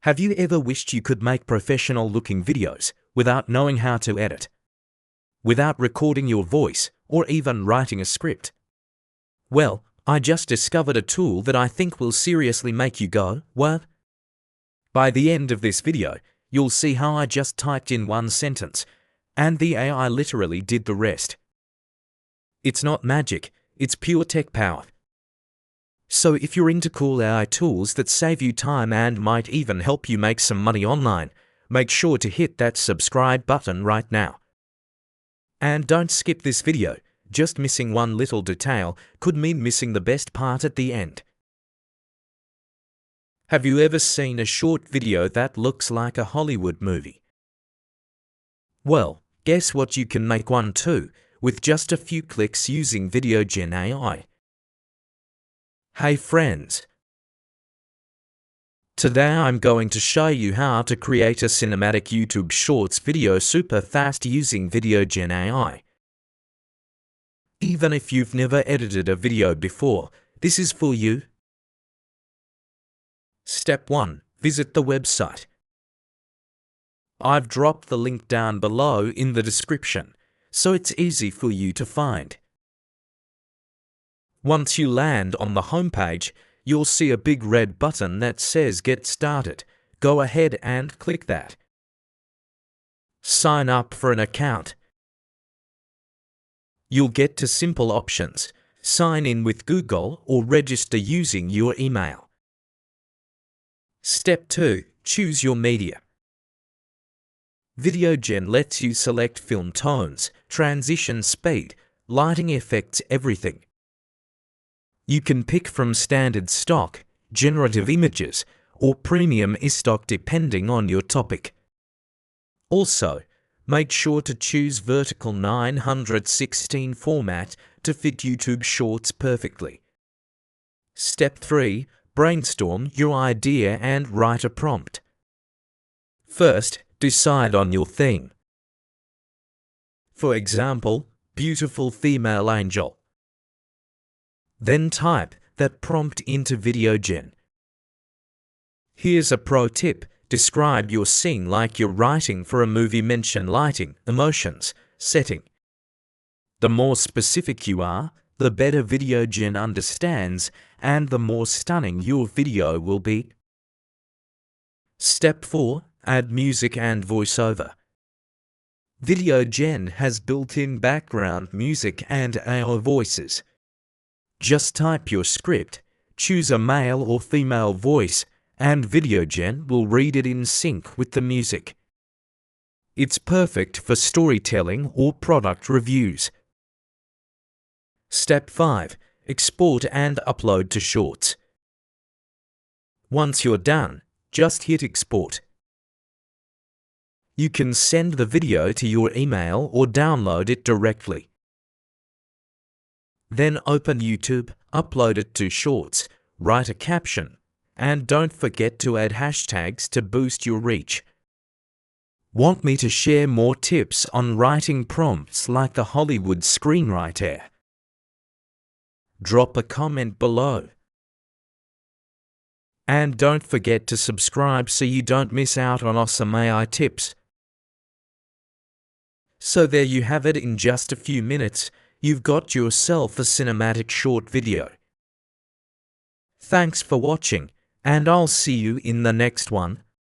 Have you ever wished you could make professional-looking videos without knowing how to edit? Without recording your voice or even writing a script? Well, I just discovered a tool that I think will seriously make you go, "What?" By the end of this video, you'll see how I just typed in one sentence, and the AI literally did the rest. It's not magic, it's pure tech power. So if you're into cool AI tools that save you time and might even help you make some money online, make sure to hit that subscribe button right now. And don't skip this video. Just missing one little detail could mean missing the best part at the end. Have you ever seen a short video that looks like a Hollywood movie? Well, guess what, you can make one too, with just a few clicks using Videogen AI. Hey friends! Today I'm going to show you how to create a cinematic YouTube Shorts video super fast using Videogen AI. Even if you've never edited a video before, this is for you. Step 1. Visit the website. I've dropped the link down below in the description, so it's easy for you to find. Once you land on the homepage, you'll see a big red button that says Get Started. Go ahead and click that. Sign up for an account. You'll get to simple options: sign in with Google or register using your email. Step 2. Choose your media. Videogen lets you select film tones, transition speed, lighting effects, everything. You can pick from standard stock, generative images, or premium stock depending on your topic. Also, make sure to choose vertical 916 format to fit YouTube Shorts perfectly. Step 3. Brainstorm your idea and write a prompt. First, decide on your theme. For example, beautiful female angel. Then type that prompt into Videogen. Here's a pro tip: describe your scene like you're writing for a movie. Mention lighting, emotions, setting. The more specific you are, the better Videogen understands, and the more stunning your video will be. Step 4. Add music and voiceover. Videogen has built-in background music and AI voices. Just type your script, choose a male or female voice, and Videogen will read it in sync with the music. It's perfect for storytelling or product reviews. Step 5. Export and upload to Shorts. Once you're done, just hit export. You can send the video to your email or download it directly. Then open YouTube, upload it to Shorts, write a caption, and don't forget to add hashtags to boost your reach. Want me to share more tips on writing prompts like the Hollywood screenwriter? Drop a comment below. And don't forget to subscribe so you don't miss out on awesome AI tips. So there you have it. In just a few minutes, you've got yourself a cinematic short video. Thanks for watching, and I'll see you in the next one.